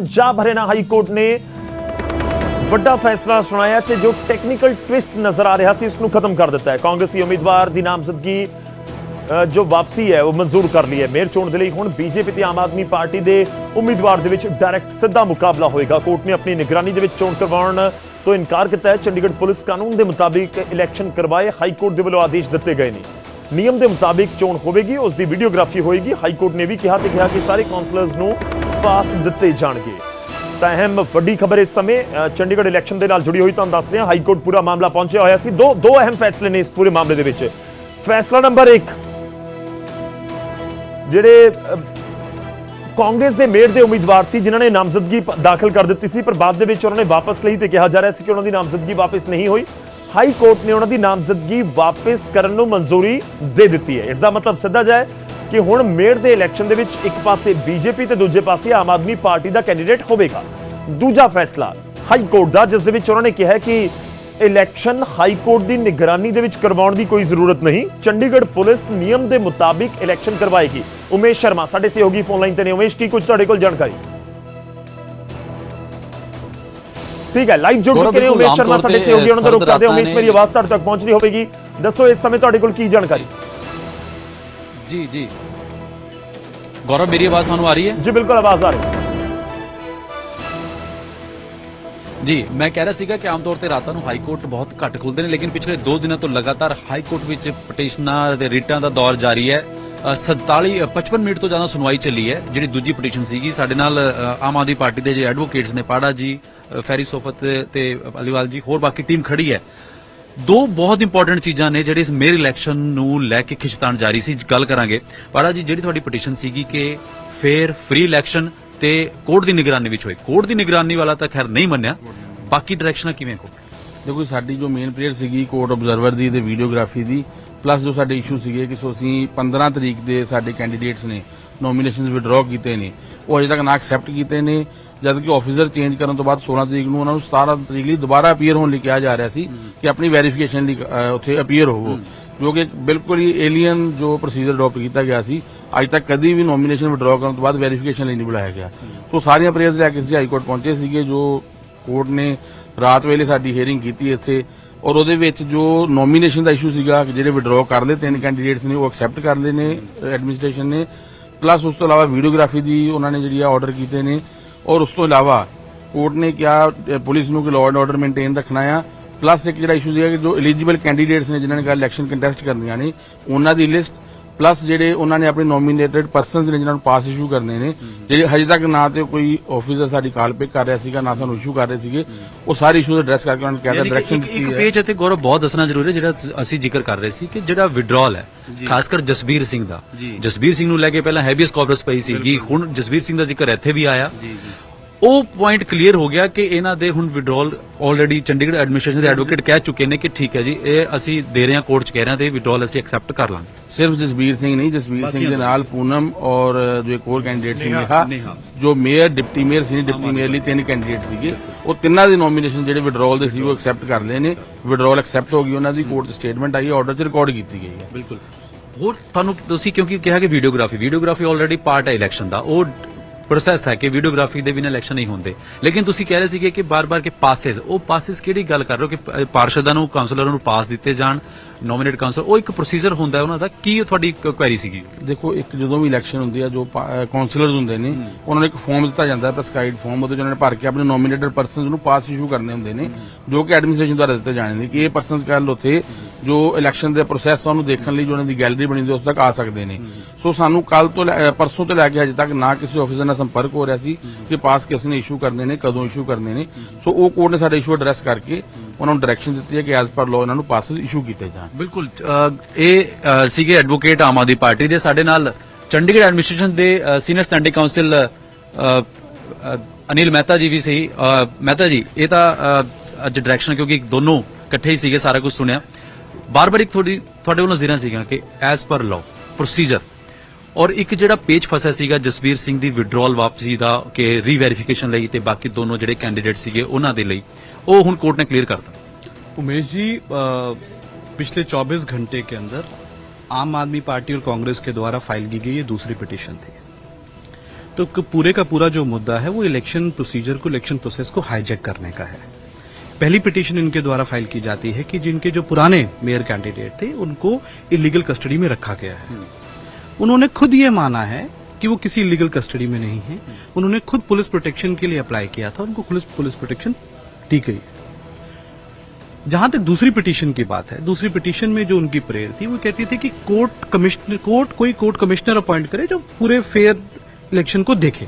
Punjab Haryana high court ने ਵੱਡਾ फैसला सुनाया ਤੇ जो टेक्निकल ट्विस्ट नजर आ रहा ਸੀ ਉਸ ਨੂੰ खत्म कर दिता है। कांग्रेसी उम्मीदवार की नामजदगी जो वापसी है वो मंजूर कर ली है। मेयर चोण दे लई हुण बीजेपी ते आम आदमी पार्टी के उम्मीदवार दे विच डायरैक्ट सीधा मुकाबला होएगा। कोर्ट ने अपनी निगरानी दे विच चोण करवाउण तो इनकार किया है। चंडीगढ़ पुलिस कानून के मुताबिक इलैक्शन करवाए हाई कोर्ट के वल्लों आदेश दिते गए ने। नियम के मुताबिक चोण होगी, उसकी वीडियोग्राफी होएगी। हाई कोर्ट ने भी कहा कि सारे काउंसलर्स नूं पास दिते जाणगे। अहम वड्डी खबर इस समय चंडीगढ़ इलैक्शन के नाल जुड़ी हुई तुहानूं दस रहे हाई कोर्ट पूरा मामला पहुंचा होया सी। दो अहम फैसले ने इस पूरे मामले दे विच। फैसला नंबर 1 जिहड़े कांग्रेस के मेयर के उम्मीदवार सी जिन्होंने नामजदगी दाखिल कर दी सी पर बाद दे विच उन्होंने वापस लई ते कहा जा रहा सी कि उन्होंने नामजदगी वापस नहीं हुई। हाई कोर्ट ने उन्होंने नामजदगी वापस करने नूं मंजूरी दे दी है। इसका मतलब सीधा जाए कि हुण मेयर के इलैक्शन दे विच एक पासे बीजेपी ते दूजे पासे आम आदमी पार्टी का कैंडीडेट होगा। दूजा फैसला हाई कोर्ट का जिस दे विच उन्होंने कहा कि इलैक्शन हाई कोर्ट की निगरानी दे विच करवाउण दी कोई जरूरत नहीं, चंडीगढ़ पुलिस नियम के मुताबिक इलैक्शन करवाएगी। उमेश शर्मा साडे सहयोगी फोन लाइन ते ने। उमेश की कुछ तुहाडे कोल जानकारी? ठीक है, लाइव जुड़ चुके हैं उमेश शर्मा साडे सहयोगी, उन्हां दा रुख करदे। उमेश मेरी आवाज तुहाडे तक पहुंच रही होगी, दसो इस समय तुहाडे कोल की जानकारी? जी जी गौरव, मेरी आवाज थानू आ रही है? जी बिल्कुल आवाज आ रही है जी। मैं कह रहा सीगा कि आम तौर पर रातां नूं हाई कोर्ट बहुत घट खुलते हैं, लेकिन पिछले 2 दिनों तो लगातार हाई कोर्ट विच पटिशनां ते रिटां दा दौर जारी है। 55 मिनट तो ज्यादा सुनवाई चली है। जिहड़ी दूजी पटिशन सीगी साडे नाल आम आदमी पार्टी के जो एडवोकेट्स ने, पाड़ा जी, फैरी सोफत ते अलीवाल जी, होर बाकी टीम खड़ी है। दो बहुत इंपॉर्टेंट चीज़ां ने जिहड़ी इस मेयर इलैक्शन नूं लैके खिचतान जारी सी। गल करांगे पाड़ा जी, जिहड़ी तुहाडी पटिशन सीगी कि फेयर फ्री इलैक्शन ते कोर्ट की निगरानी विच होए, कोर्ट की निगरानी वाला तो खैर नहीं मन्निया, बाकी डायरैक्शन किवें को? देखो साडी जो मेन प्रेयर सीगी कोर्ट ऑबजरवर दी ते वीडियोग्राफी दी, प्लस जो साडे इशू सीगे कि ਅਸੀਂ 15 ਤਰੀਕ ਦੇ ਸਾਡੇ ਕੈਂਡੀਡੇਟਸ ਨੇ ਨੋਮੀਨੇਸ਼ਨਸ ਵਿਡਰਾਅ ਕੀਤੇ ਨੇ, ਉਹ ਅਜੇ ਤੱਕ ਨਾ ਐਕਸੈਪਟ ਕੀਤੇ ਨੇ, ਜਦ ਕਿ ਆਫੀਸਰ ਚੇਂਜ ਕਰਨ ਤੋਂ ਬਾਅਦ 16 ਤਰੀਕ ਨੂੰ ਉਹਨਾਂ ਨੂੰ 17 ਤਰੀਕ ਲਈ ਦੁਬਾਰਾ ਅਪੀਅਰ ਹੋਣ ਲਈ ਕਿਹਾ ਜਾ ਰਿਹਾ ਸੀ ਕਿ ਆਪਣੀ ਵੈਰੀਫਿਕੇਸ਼ਨ ਲਈ ਉੱਥੇ ਅਪੀਅਰ ਹੋਵੋ, ਜੋ ਕਿ ਬਿਲਕੁਲ ਹੀ ਏਲੀਅਨ ਜੋ ਪ੍ਰੋਸੀਜਰ ਅਡਾਪਟ ਕੀਤਾ ਗਿਆ ਸੀ। ਅੱਜ ਤੱਕ ਕਦੀ ਵੀ ਨੋਮੀਨੇਸ਼ਨ ਵਿਡਰਾਅ ਕਰਨ ਤੋਂ ਬਾਅਦ ਵੈਰੀਫਿਕੇਸ਼ਨ ਲਈ ਨਹੀਂ ਬੁਲਾਇਆ ਗਿਆ। ਸੋ ਸਾਰੀਆਂ ਪ੍ਰੇਅਰਸ ਲੈ ਕੇ ਅਸੀਂ ਹਾਈ ਕੋਰਟ ਪਹੁੰਚੇ ਸੀਗੇ। ਜੋ ਕੋਰਟ ਨੇ ਰਾਤ ਵੇਲੇ ਸਾਡੀ ਹੀਅਰਿੰਗ ਕੀਤੀ ਇੱਥੇ, ਔਰ ਉਹਦੇ ਵਿੱਚ ਜੋ ਨੋਮੀਨੇਸ਼ਨ ਦਾ ਇਸ਼ੂ ਸੀਗਾ ਕਿ ਜਿਹੜੇ ਵਿਡਰਾਅ ਕਰ ਲਏ 3 ਕੈਂਡੀਡੇਟਸ ਨੇ ਉਹ ਐਕਸੈਪਟ ਕਰ ਲਏ ਨੇ ਐਡਮਿਨਿਸਟ੍ਰੇਸ਼ਨ ਨੇ, ਪਲੱਸ ਉਸ ਤੋਂ ਇਲਾਵਾ ਵੀਡੀਓਗ੍ਰਾਫੀ ਦੀ ਉਹਨਾਂ ਨੇ ਜਿਹੜੀ ਆ ਆਰਡਰ ਕੀਤੇ ਨੇ, ਔਰ ਉਸ ਤੋਂ ਇਲਾਵਾ ਕੋਰਟ ਨੇ ਕਿਹਾ ਪੁਲਿਸ ਨੂੰ ਕਿ ਲਾਅ ਐਂਡ ਆਰਡਰ ਮੇਨਟੇਨ ਰੱਖਣਾ ਆ। ਪਲੱਸ ਇੱਕ ਜਿਹੜਾ ਇਸ਼ੂ ਸੀਗਾ ਕਿ ਜੋ ਐਲੀਜੀਬਲ ਕੈਂਡੀਡੇਟਸ ਨੇ ਜਿਨ੍ਹਾਂ ਨੇ ਇਲੈਕਸ਼ਨ ਕੰਟੈਸਟ ਕਰਨੀਆਂ ਨੇ ਉਹਨਾਂ ਦੀ ਲਿਸਟ, ਪਲੱਸ ਜਿਹੜੇ ਉਹਨਾਂ ਨੇ ਆਪਣੇ ਨੋਮੀਨੇਟਡ ਪਰਸਨਸ ਨੇ ਜਿਨ੍ਹਾਂ ਨੂੰ ਪਾਸ ਇਸ਼ੂ ਕਰਨੇ ਨੇ, ਜਿਹੜੇ ਹਜੇ ਤੱਕ ਨਾ ਤੇ ਕੋਈ ਆਫੀਸਰ ਸਾਡੀ ਕਾਲ ਪਿਕ ਕਰ ਰਿਹਾ ਸੀਗਾ ਨਾ ਸਾਨੂੰ ਇਸ਼ੂ ਕਰ ਰਹੇ ਸੀਗੇ, ਉਹ ਸਾਰੇ ਇਸ਼ੂਜ਼ ਐਡਰੈਸ ਕਰਕੇ ਉਹਨਾਂ ਨੇ ਕਿਹਾ ਡਾਇਰੈਕਸ਼ਨ ਦਿੱਤੀ ਹੈ। ਇੱਕ ਪੇਜ ਅਤੇ ਗੌਰਵ ਬਹੁਤ ਦੱਸਣਾ ਜ਼ਰੂਰੀ ਹੈ ਜਿਹੜਾ ਅਸੀਂ ਜ਼ਿਕਰ ਕਰ ਰਹੇ ਸੀ ਕਿ ਜਿਹੜਾ ਵਿਡਰਾਅਲ ਹੈ ਖਾਸ ਕਰ ਜਸਬੀਰ ਸਿੰਘ ਦਾ, ਜਸਬੀਰ ਸਿੰਘ ਨੂੰ ਲੈ ਕੇ ਪਹਿਲਾਂ ਹੈਬੀਅਸ ਕਾਰਪਸ ਪਈ ਸੀਗੀ, ਹੁਣ ਜਸਬੀਰ ਸਿੰਘ ਦਾ ਜ਼ਿਕਰ ਇੱਥੇ ਵੀ ਆਇਆ। ਉਹ ਪੁਆਇੰਟ ਕਲੀਅਰ ਹੋ ਗਿਆ ਕਿ ਇਹਨਾਂ ਦੇ ਹੁਣ ਵਿਡਰਾਅਲ ਆਲਰੇਡੀ ਚੰਡੀਗੜ੍ਹ ਐਡਮਿਨਿਸਟ੍ਰੇਸ਼ਨ ਦੇ ਐਡਵੋਕੇਟ ਕਹਿ ਚੁੱਕੇ ਨੇ ਕਿ ਠੀਕ ਹੈ ਜੀ, ਇਹ ਅਸੀਂ ਦੇ ਰਹੇ ਹਾਂ, ਕੋਰਟ 'ਚ ਕਹਿ ਰਹੇ ਹਾਂ ਤੇ ਵਿਡਰਾਅਲ ਅਸੀਂ ਐਕਸੈਪਟ ਕਰ ਲਾਂਗੇ। सिर्फ जसबीर सिंह नहीं, जसबीर सिंह के नाल पूनम और जो एक और कैंडिडेट सी नेहा, जो mayor deputy mayor senior deputy mayor लिए 3 कैंडिडेट सीगे, वो तिन्ना दी नॉमिनेशन ਜਿਹੜੇ ਵਿਡਰਾਅਲ ਦੇ ਸੀ ਉਹ ਐਕਸੈਪਟ ਕਰ ਲਏ ਨੇ। ਵਿਡਰਾਅਲ ਐਕਸੈਪਟ ਹੋ ਗਈ, ਉਹਨਾਂ ਦੀ ਕੋਰਟ 'ਚ ਸਟੇਟਮੈਂਟ ਆਈ ਹੈ, ਆਰਡਰ 'ਚ ਰਿਕਾਰਡ ਕੀਤੀ ਗਈ ਹੈ। ਬਿਲਕੁਲ। ਹੋਰ ਤੁਹਾਨੂੰ ਤੁਸੀਂ ਕਿਉਂਕਿ ਕਿਹਾ ਕਿ ਵੀਡੀਓਗ੍ਰਾਫੀ ਆਲਰੇਡੀ ਪਾਰਟ ਹੈ ਇਲੈਕਸ਼ਨ ਦਾ, ਉਹ ਪ੍ਰੋਸੈਸ ਹੈ ਕਿ ਵੀਡੀਓਗ੍ਰਾਫੀ ਦੇ ਬਿਨਾਂ ਇਲੈਕਸ਼ਨ ਨਹੀਂ ਹੁੰਦੇ, ਲੇਕਿਨ ਤੁਸੀਂ ਕਹਿ ਰਹੇ ਸੀਗੇ ਕਿ ਬਾਰ-ਬਾਰ ਕਿ ਪਾਸਿਸ, ਉਹ ਪਾਸਿਸ ਕਿਹੜੀ ਗੱਲ ਕਰ ਰਹੇ ਹੋ ਕਿ ਪਾਰਸ਼ਦਾਂ ਨੂੰ ਕਾਉਂਸਲਰਾਂ ਨੂੰ ਪਾਸ ਦਿੱਤੇ ਜਾਣ, ਨੋਮੀਨੇਟ ਕਾਉਂਸਲ, ਉਹ ਇੱਕ ਪ੍ਰੋਸੀਜਰ ਹੁੰਦਾ ਉਹਨਾਂ ਦਾ, ਕੀ ਤੁਹਾਡੀ ਕੁਐਰੀ ਸੀਗੀ? ਦੇਖੋ ਇੱਕ ਜਦੋਂ ਵੀ ਇਲੈਕਸ਼ਨ ਹੁੰਦੀ ਆ ਜੋ ਕਾਉਂਸਲਰਸ ਹੁੰਦੇ ਨੇ ਉਹਨਾਂ ਨੂੰ ਇੱਕ ਫਾਰਮ ਦਿੱਤਾ ਜਾਂਦਾ ਪ੍ਰੈਸਕ੍ਰਾਈਬਡ ਫਾਰਮ, ਉਹਦੇ 'ਚ ਉਹਨਾਂ ਨੇ ਭਰ ਕੇ ਆਪਣੇ ਨੋਮੀਨੇਟਡ ਪਰਸਨਸ ਨੂੰ ਪਾਸ ਇਸ਼ੂ ਕਰਨੇ ਹੁੰਦੇ ਨੇ, ਜੋ ਕਿ ਐਡਮਿਨਿਸਟ੍ਰੇਸ਼ਨ ਦੁਆਰਾ ਦਿੱਤੇ ਜਾਣੇ ਨੇ ਕਿ ਇਹ ਪਰਸਨਸ ਕੱਲ ਉੱਥੇ ਜੋ ਇਲੈਕਸ਼ਨ ਦੇ ਪ੍ਰੋਸੈਸ ਉਹਨੂੰ ਦੇਖਣ ਲਈ ਜੋ ਉਹਨਾਂ ਦੀ ਗੈਲਰੀ ਬਣੀ ਹੁੰਦੀ ਉਸ ਤੱਕ ਆ ਸਕਦੇ ਨੇ। ਸੋ ਸਾਨੂੰ ਕੱਲ ਤੋਂ ਪਰਸੋਂ ਤੋਂ ਲੈ ਕੇ ਅਜੇ ਤੱਕ ਨਾ ਕਿਸੇ ਆਫੀਸਰ ਨਾਲ ਸੰਪਰਕ ਹੋ ਰਿਹਾ ਸੀ ਕਿ ਪਾਸ ਕਿਸ ਨੇ ਇਸ਼ੂ ਕਰਨੇ ਨੇ, ਕਦੋਂ ਇਸ਼ੂ ਕਰਨੇ ਨੇ। ਸੋ ਉਹ ਕੋਰਟ ਨੇ ਸਾਡਾ ਇਸ਼ੂ ਐਡਰੈਸ ਕਰਕੇ ਉਹਨਾਂ ਨੂੰ ਡਾਇਰੈਕਸ਼ਨ ਦਿੱਤੀ ਹੈ ਕਿ ਐਜ਼ ਪਰ ਲਾਅ ਇਹਨਾਂ ਨੂੰ ਪਾਸਿਸ ਇਸ਼ੂ ਕੀਤੇ ਜਾਣ। ਬਿਲਕੁਲ। ਇਹ ਸੀਗੇ ਐਡਵੋਕੇਟ ਆਮ ਆਦਮੀ ਪਾਰਟੀ ਦੇ, ਸਾਡੇ ਨਾਲ ਚੰਡੀਗੜ੍ਹ ਐਡਮਿਨਿਸਟ੍ਰੇਸ਼ਨ ਦੇ senior standing council Anil Mehta ਜੀ ਵੀ ਸੀ। ਮਹਿਤਾ ਜੀ, ਇਹ ਤਾਂ ਅੱਜ ਡਾਇਰੈਕਸ਼ਨ ਕਿਉਂਕਿ ਦੋਨੋਂ ਇਕੱਠੇ ਹੀ ਸੀਗੇ, ਸਾਰਾ ਕੁਝ ਸੁਣਿਆ, ਬਾਰ-ਬਾਰ ਇੱਕ ਤੁਹਾਡੇ ਵੱਲੋਂ ਨਜ਼ਰਾਂ ਸੀਗਾ ਕਿ ਐਜ਼ ਪਰ ਲਾਅ ਪ੍ਰੋਸੀਜਰ, ਔਰ ਇੱਕ ਜਿਹੜਾ ਪੇਜ ਫਸਿਆ ਸੀਗਾ ਜਸਬੀਰ ਸਿੰਘ ਦੀ ਵਿਡਰਾਅਲ ਵਾਪਸੀ ਦਾ ਕਿ ਰੀਵੈਰੀਫਿਕੇਸ਼ਨ ਲਈ ਤੇ ਬਾਕੀ ਦੋਨੋਂ ਜਿਹੜੇ ਕੈਂਡੀਡੇਟ ਸੀਗੇ ਉਹਨਾਂ ਦੇ ਲਈ, ਉਹ ਹੁਣ ਕੋर्ट ने क्लियर कर दिया। उमेश जी, पिछले 24 घंटे के अंदर आम आदमी पार्टी और कांग्रेस के द्वारा फाइल की गई ये दूसरी पिटीशन थी। तो पूरे का पूरा जो मुद्दा है वो इलेक्शन प्रोसीजर को, इलेक्शन प्रोसेस को हाईजैक करने का है। पहली पिटीशन इनके द्वारा फाइल की जाती है कि जिनके जो पुराने मेयर कैंडिडेट थे उनको इलीगल कस्टडी में रखा गया है। उन्होंने खुद ये माना है कि वो किसी इलीगल कस्टडी में नहीं है। उन्होंने खुद पुलिस प्रोटेक्शन के लिए अप्लाई किया था, उनको पुलिस प्रोटेक्शन दी गई। जहां तक दूसरी पिटीशन की बात है, दूसरी पिटीशन में जो उनकी प्रेयर थी वो कहती थी कि कोई कोर्ट कमिश्नर अपॉइंट करे जो पूरे फेयर इलेक्शन को देखे।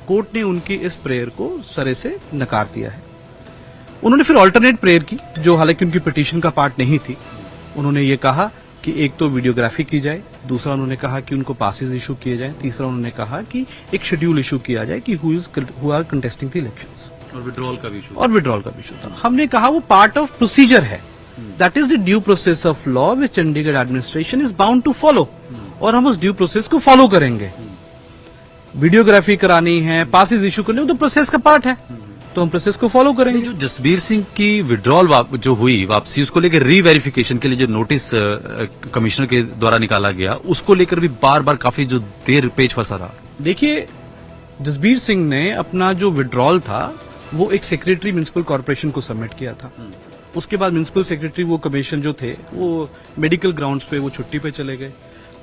कोर्ट ने उनकी इस प्रेयर को सरे से नकार दिया है। उन्होंने फिर अल्टरनेट प्रेयर की, जो हालांकि उनकी पिटीशन का पार्ट नहीं थी। उन्होंने ये कहा कि एक तो वीडियोग्राफी की जाए, दूसरा उन्होंने कहा कि उनको पासेस इशू किए जाए, तीसरा उन्होंने कहा कि एक शेड्यूल इशू किया जाए कि who are contesting the elections, और विड्रॉल का भी इशू था। हमने कहा वो पार्ट ऑफ प्रोसीजर है, that is the due process of law which Chandigarh administration is bound to follow, और हम उस ड्यू प्रोसेस को फॉलो करेंगे। वीडियोग्राफी करानी है, पासेस इशू करने, वो तो प्रोसेस का पार्ट है, तो हम प्रोसेस को फॉलो करेंगे। जो जसबीर सिंह की विड्रॉल जो हुई वापसी, उसको लेकर रीवेरिफिकेशन के लिए जो नोटिस कमिश्नर के द्वारा निकाला गया, उसको लेकर भी बार बार काफी जो देर पेच फंसा रहा। देखिए, जसबीर सिंह ने अपना जो विड्रॉल था वो एक सेक्रेटरी म्युनिसिपल कॉर्पोरेशन को सबमिट किया था। उसके बाद म्युनिसिपल सेक्रेटरी वो कमीशन जो थे वो मेडिकल ग्राउंड्स पे वो छुट्टी पे चले गए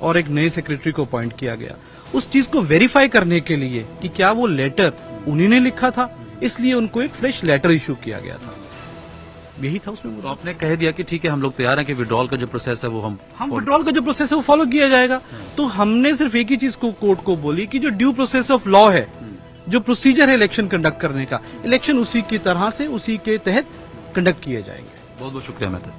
और एक नए सेक्रेटरी को अपॉइंट किया गया। उस चीज को वेरीफाई करने के लिए कि क्या वो लेटर उन्हीं ने लिखा था, इसलिए उनको एक फ्रेश लेटर इशू किया गया था। यही था उसमें। तो आपने कह दिया कि ठीक है, हम लोग तैयार हैं कि विड्रॉल का जो प्रोसेस है वो हम विड्रॉल का जो प्रोसेस है वो फॉलो किया जाएगा। तो हमने सिर्फ एक ही चीज को कोर्ट को बोली कि जो ड्यू प्रोसेस ऑफ लॉ है, जो प्रोसीजर है इलेक्शन कंडक्ट करने का, इलेक्शन उसी की तरह से, उसी के तहत कंडक्ट किए जाएंगे। बहुत बहुत शुक्रिया मेहता।